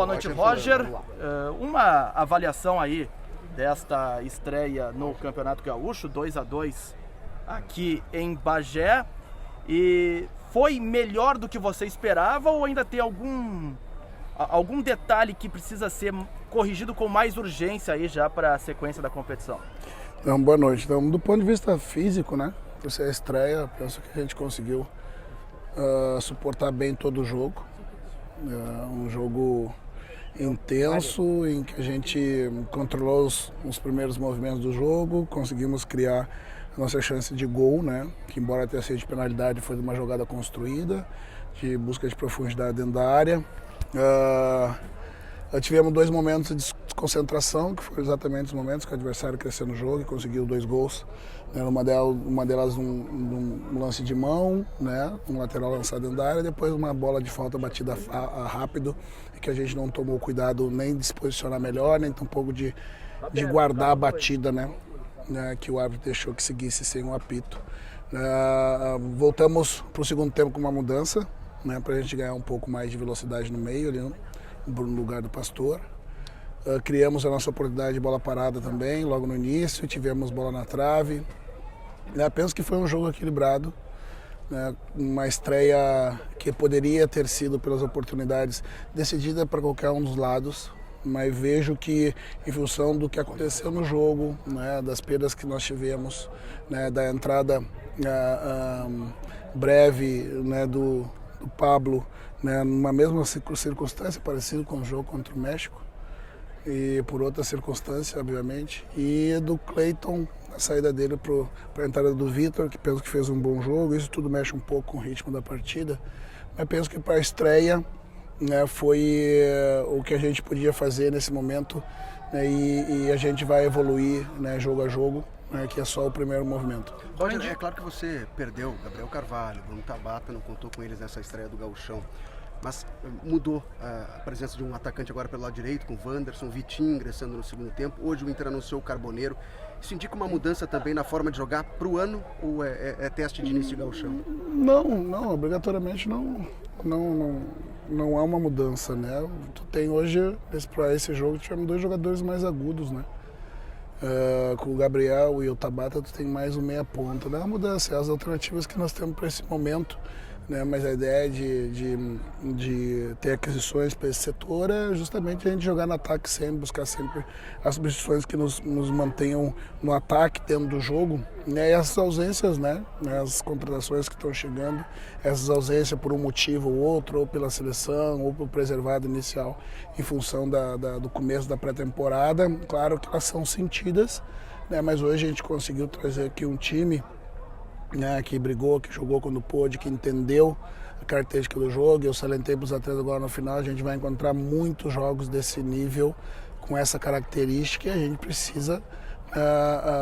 boa noite, Roger. Uma avaliação aí desta estreia no Campeonato Gaúcho, 2-2 aqui em Bagé. E foi melhor do que você esperava ou ainda tem algum detalhe que precisa ser corrigido com mais urgência aí já para a sequência da competição? Então, boa noite. Então, do ponto de vista físico, né? Essa estreia, penso que a gente conseguiu suportar bem todo o jogo. Um jogo intenso em que a gente controlou os primeiros movimentos do jogo, conseguimos criar a nossa chance de gol, né? Que embora tenha sido de penalidade, foi uma jogada construída, de busca de profundidade dentro da área. Tivemos 2 momentos de desconcentração, que foram exatamente os momentos que o adversário cresceu no jogo e conseguiu 2 gols. Né? Uma delas um lance de mão, né? Um lateral lançado dentro da área, depois uma bola de falta batida rápido, que a gente não tomou cuidado nem de se posicionar melhor, nem tampouco de guardar a batida, né? Que o árbitro deixou que seguisse sem um apito. Voltamos para o segundo tempo com uma mudança, né? Para a gente ganhar um pouco mais de velocidade no meio, ali no lugar do Pastor. Criamos a nossa oportunidade de bola parada também, logo no início, tivemos bola na trave. Penso que foi um jogo equilibrado, né? Uma estreia que poderia ter sido, pelas oportunidades, decidida para qualquer um dos lados, mas vejo que, em função do que aconteceu no jogo, né, das perdas que nós tivemos, né, da entrada breve, né, do Pablo, né, numa mesma circunstância, parecido com o jogo contra o México, e por outra circunstância, obviamente, e do Cleiton, a saída dele para a entrada do Vitor, que penso que fez um bom jogo. Isso tudo mexe um pouco com o ritmo da partida, mas penso que para a estreia, né, foi o que a gente podia fazer nesse momento, né, e a gente vai evoluir, né, jogo a jogo, né, que é só o primeiro movimento. Roger, é claro que você perdeu Gabriel Carvalho, Bruno Tabata, não contou com eles nessa estreia do Gauchão, mas mudou a presença de um atacante agora pelo lado direito, com o Wanderson, Vitinho ingressando no segundo tempo. Hoje o Inter anunciou o Carboneiro. Isso indica uma mudança também na forma de jogar para o ano ou é teste de início de Gauchão? Não, obrigatoriamente não há uma mudança, né? Tu tem hoje, para esse jogo, tivemos 2 jogadores mais agudos, né? Com o Gabriel e o Tabata, tu tem mais um meia ponta. Não é uma mudança, é as alternativas que nós temos para esse momento, né? Mas a ideia de ter aquisições para esse setor é justamente a gente jogar no ataque sempre, buscar sempre as substituições que nos mantenham no ataque dentro do jogo, né? E essas ausências, né? As contratações que estão chegando, essas ausências por um motivo ou outro, ou pela seleção, ou pelo preservado inicial, em função do começo da pré-temporada, claro que elas são sentidas, né? Mas hoje a gente conseguiu trazer aqui um time, né, que brigou, que jogou quando pôde, que entendeu a característica do jogo. Eu salientei para os atletas agora no final, a gente vai encontrar muitos jogos desse nível, com essa característica, e a gente precisa,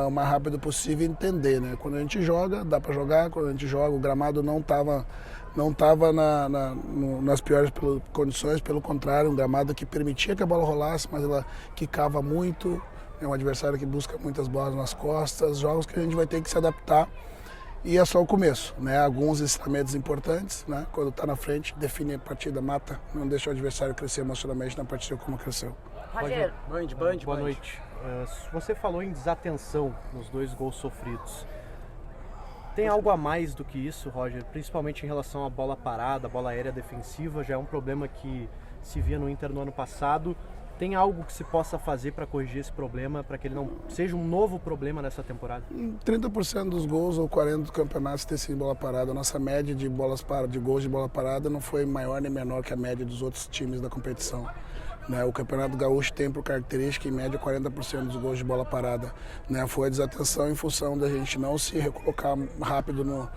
o mais rápido possível, entender, né? Quando a gente joga, dá para jogar, quando a gente joga, o gramado não estava nas piores condições, pelo contrário, um gramado que permitia que a bola rolasse, mas ela quicava muito, é um adversário que busca muitas bolas nas costas, jogos que a gente vai ter que se adaptar. E é só o começo, né? Alguns ensinamentos importantes, né? Quando está na frente, define a partida, mata, não deixa o adversário crescer emocionalmente na partida como cresceu. Roger, boa noite. Você falou em desatenção nos 2 gols sofridos. Tem algo a mais do que isso, Roger? Principalmente em relação à bola parada, a bola aérea defensiva, já é um problema que se via no Inter no ano passado. Tem algo que se possa fazer para corrigir esse problema, para que ele não seja um novo problema nessa temporada? 30% dos gols ou 40% dos campeonatos tem sido bola parada. A nossa média de gols de bola parada não foi maior nem menor que a média dos outros times da competição, né? O Campeonato Gaúcho tem por característica, em média, 40% dos gols de bola parada, né? Foi a desatenção em função da gente não se recolocar rápido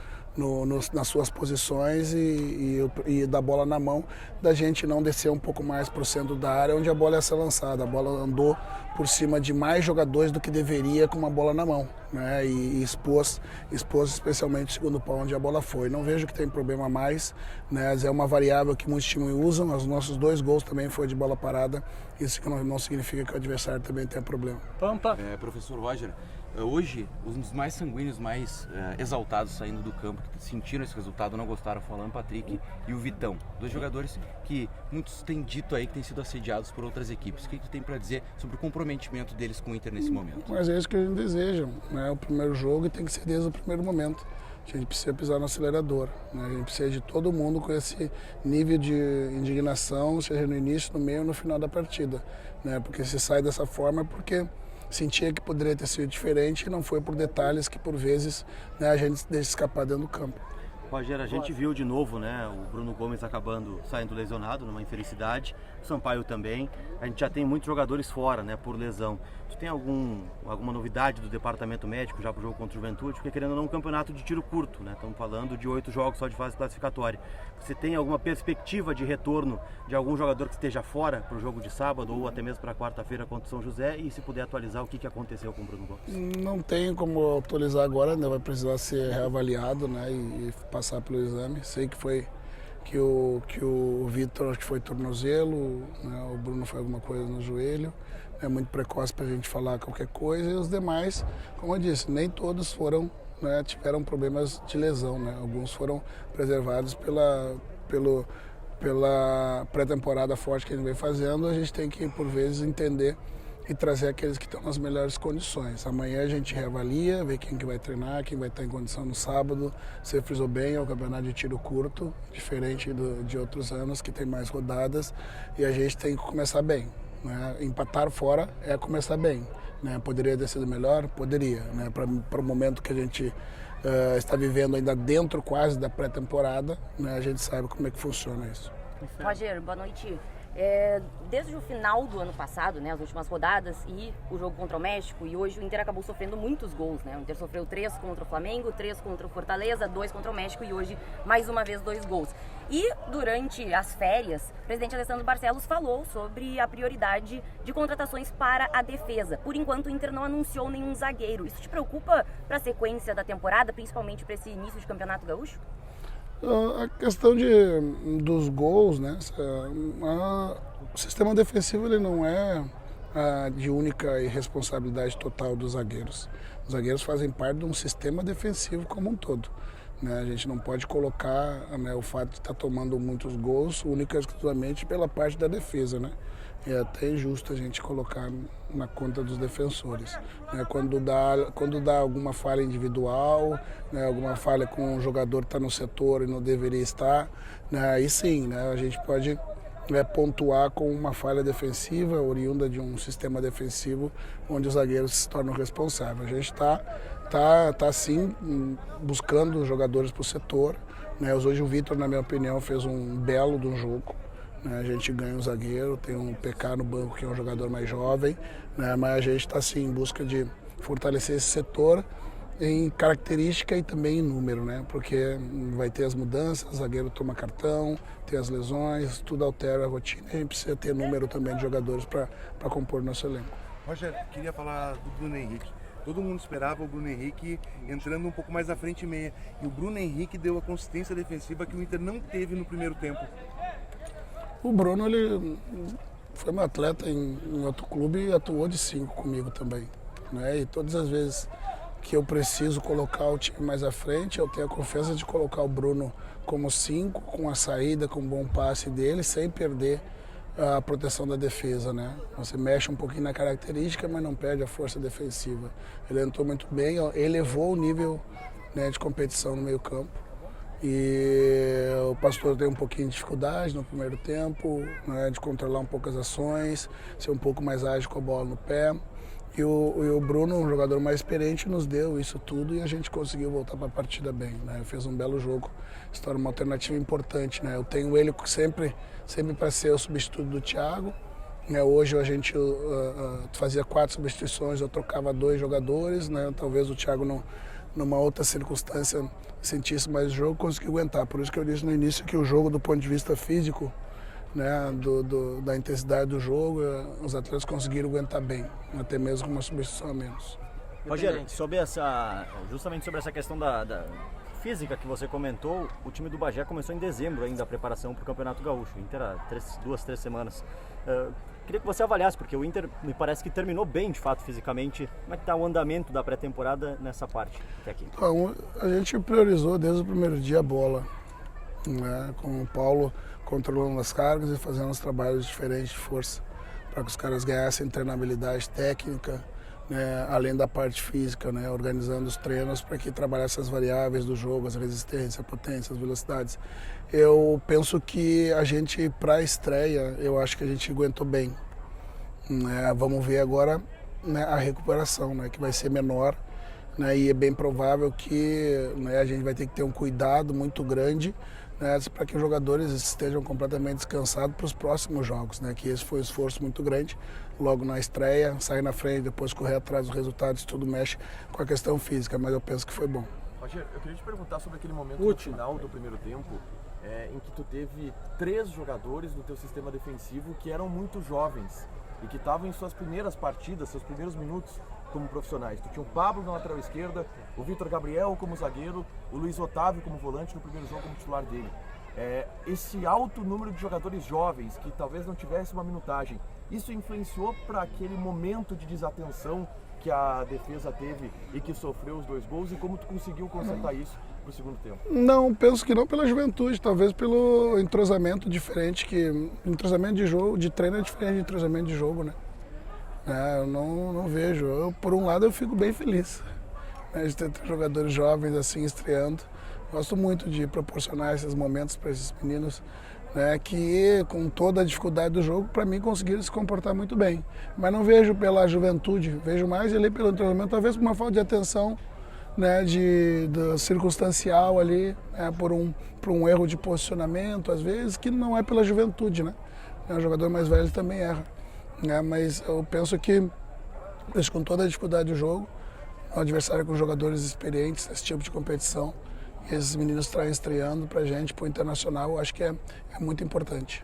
nas suas posições e da bola na mão, da gente não descer um pouco mais para o centro da área onde a bola ia ser lançada. A bola andou por cima de mais jogadores do que deveria com uma bola na mão, né? E expôs especialmente o segundo pau onde a bola foi. Não vejo que tem problema a mais, né? É uma variável que muitos times usam. Os nossos 2 gols também foi de bola parada. Isso não significa que o adversário também tenha problema. Pampa. Professor Roger, Hoje, os mais sanguíneos, mais exaltados saindo do campo, que sentiram esse resultado, não gostaram, falando Patrick e o Vitão. 2 jogadores que muitos têm dito aí que têm sido assediados por outras equipes. O que tu tem para dizer sobre o comprometimento deles com o Inter nesse momento? Mas é isso que a gente deseja, né? O primeiro jogo tem que ser desde o primeiro momento. A gente precisa pisar no acelerador, né? A gente precisa de todo mundo com esse nível de indignação, seja no início, no meio ou no final da partida, né? Porque se sai dessa forma é porque sentia que poderia ter sido diferente e não foi por detalhes que por vezes, né, a gente deixa escapar dentro do campo. Rogério, a gente viu de novo, né, o Bruno Gomes saindo lesionado, numa infelicidade, o Sampaio também. A gente já tem muitos jogadores fora, né, por lesão. Você tem alguma novidade do departamento médico já para o jogo contra o Juventude? Porque querendo ou não, um campeonato de tiro curto, né? Estamos falando de 8 jogos só de fase classificatória. Você tem alguma perspectiva de retorno de algum jogador que esteja fora para o jogo de sábado ou até mesmo para quarta-feira contra o São José? E se puder atualizar o que aconteceu com o Bruno Gomes? Não tem como atualizar agora, ainda vai precisar ser reavaliado, né, e passar pelo exame. Sei que foi que o Vitor, acho que foi tornozelo, né, o Bruno foi alguma coisa no joelho. É muito precoce para a gente falar qualquer coisa, e os demais, como eu disse, nem todos né, tiveram problemas de lesão, né? Alguns foram preservados pela pré-temporada forte que a gente vem fazendo. A gente tem que, por vezes, entender e trazer aqueles que estão nas melhores condições. Amanhã a gente reavalia, vê quem que vai treinar, quem vai estar em condição no sábado. Você frisou bem, é um campeonato de tiro curto, diferente de outros anos, que tem mais rodadas, e a gente tem que começar bem. Né? Empatar fora é começar bem. Né? Poderia ter sido melhor? Poderia. Né? Para o momento que a gente está vivendo ainda dentro quase da pré-temporada, né? A gente sabe como é que funciona isso. Rogério, boa noite. Desde o final do ano passado, né, as últimas rodadas e o jogo contra o México, e hoje o Inter acabou sofrendo muitos gols, né? O Inter sofreu 3 contra o Flamengo, 3 contra o Fortaleza, 2 contra o México e hoje mais uma vez 2 gols. E durante as férias, o presidente Alessandro Barcelos falou sobre a prioridade de contratações para a defesa. Por enquanto o Inter não anunciou nenhum zagueiro. Isso te preocupa para a sequência da temporada, principalmente para esse início de Campeonato Gaúcho? A questão dos gols, né? O sistema defensivo ele não é de única e responsabilidade total dos zagueiros. Os zagueiros fazem parte de um sistema defensivo como um todo. Né? A gente não pode colocar, né, o fato de estar tomando muitos gols única e exclusivamente pela parte da defesa, né? É até injusto a gente colocar na conta dos defensores. Né? Quando dá alguma falha individual, né, alguma falha com um jogador que está no setor e não deveria estar, né, aí sim, né, a gente pode pontuar com uma falha defensiva oriunda de um sistema defensivo onde os zagueiros se tornam responsáveis. A gente está sim buscando jogadores para o setor. Né? Hoje o Vitor, na minha opinião, fez um belo de um jogo. A gente ganha um zagueiro, tem um PK no banco que é um jogador mais jovem, né? Mas a gente está assim, em busca de fortalecer esse setor em característica e também em número, né? Porque vai ter as mudanças, o zagueiro toma cartão, tem as lesões, tudo altera a rotina e a gente precisa ter número também de jogadores para compor nosso elenco. Rogério, queria falar do Bruno Henrique. Todo mundo esperava o Bruno Henrique entrando um pouco mais à frente meia. E o Bruno Henrique deu a consistência defensiva que o Inter não teve no primeiro tempo. O Bruno, ele foi meu atleta em outro clube e atuou de 5 comigo também. Né? E todas as vezes que eu preciso colocar o time mais à frente, eu tenho a confiança de colocar o Bruno como 5, com a saída, com o bom passe dele, sem perder a proteção da defesa. Né? Você mexe um pouquinho na característica, mas não perde a força defensiva. Ele entrou muito bem, elevou o nível, né, de competição no meio campo. E o Pastor tem um pouquinho de dificuldade no primeiro tempo, né, de controlar um pouco as ações, ser um pouco mais ágil com a bola no pé. E o Bruno, um jogador mais experiente, nos deu isso tudo e a gente conseguiu voltar para a partida bem. Né? Fez um belo jogo, se torna uma alternativa importante. Né? Eu tenho ele sempre para ser o substituto do Thiago. Né? Hoje a gente fazia 4 substituições, eu trocava 2 jogadores. Né? Talvez o Thiago numa outra circunstância sentisse mais jogo, conseguiu aguentar. Por isso que eu disse no início que o jogo, do ponto de vista físico, né, da intensidade do jogo, os atletas conseguiram aguentar bem, até mesmo com uma substituição a menos. Rogério, justamente sobre essa questão da física que você comentou, o time do Bagé começou em dezembro ainda a preparação para o Campeonato Gaúcho, Inter há 2, 3 semanas. queria que você avaliasse, porque o Inter me parece que terminou bem, de fato, fisicamente. Como é que está o andamento da pré-temporada nessa parte até aqui? Então, a gente priorizou desde o primeiro dia a bola, né? Com o Paulo controlando as cargas e fazendo os trabalhos diferentes de força, para que os caras ganhassem treinabilidade técnica, né? Além da parte física, né? Organizando os treinos para que trabalhasse as variáveis do jogo, as resistências, a potência, as velocidades. Eu penso que a gente, para a estreia, eu acho que a gente aguentou bem. Né? Vamos ver agora, né, a recuperação, né, que vai ser menor, né, e é bem provável que, né, a gente vai ter que ter um cuidado muito grande, né, para que os jogadores estejam completamente descansados para os próximos jogos, né, que esse foi um esforço muito grande, logo na estreia, sair na frente, depois correr atrás dos resultados, tudo mexe com a questão física, mas eu penso que foi bom. Roger, eu queria te perguntar sobre aquele momento no final do primeiro tempo, em que tu teve 3 jogadores no teu sistema defensivo que eram muito jovens e que estavam em suas primeiras partidas, seus primeiros minutos como profissionais. Tu tinha o Pablo na lateral esquerda, o Vitor Gabriel como zagueiro, o Luiz Otávio como volante no primeiro jogo como titular dele. Esse alto número de jogadores jovens que talvez não tivesse uma minutagem, isso influenciou para aquele momento de desatenção que a defesa teve e que sofreu os 2 gols, e como tu conseguiu consertar isso para o segundo tempo? Não, penso que não pela juventude, talvez pelo entrosamento diferente, que entrosamento de jogo, de treino é diferente de entrosamento de jogo, né? Eu não vejo. Por um lado, eu fico bem feliz, né, de ter jogadores jovens assim estreando. Gosto muito de proporcionar esses momentos para esses meninos, né, que com toda a dificuldade do jogo, para mim, conseguiram se comportar muito bem. Mas não vejo pela juventude, vejo mais ali pelo entrosamento, talvez por uma falta de atenção, né, do circunstancial ali, né, por um erro de posicionamento, às vezes, que não é pela juventude, né? O jogador mais velho também erra, né? Mas eu penso que, com toda a dificuldade do jogo, o adversário com jogadores experientes nesse tipo de competição, e esses meninos estreando pra gente, pro Internacional, eu acho que é muito importante.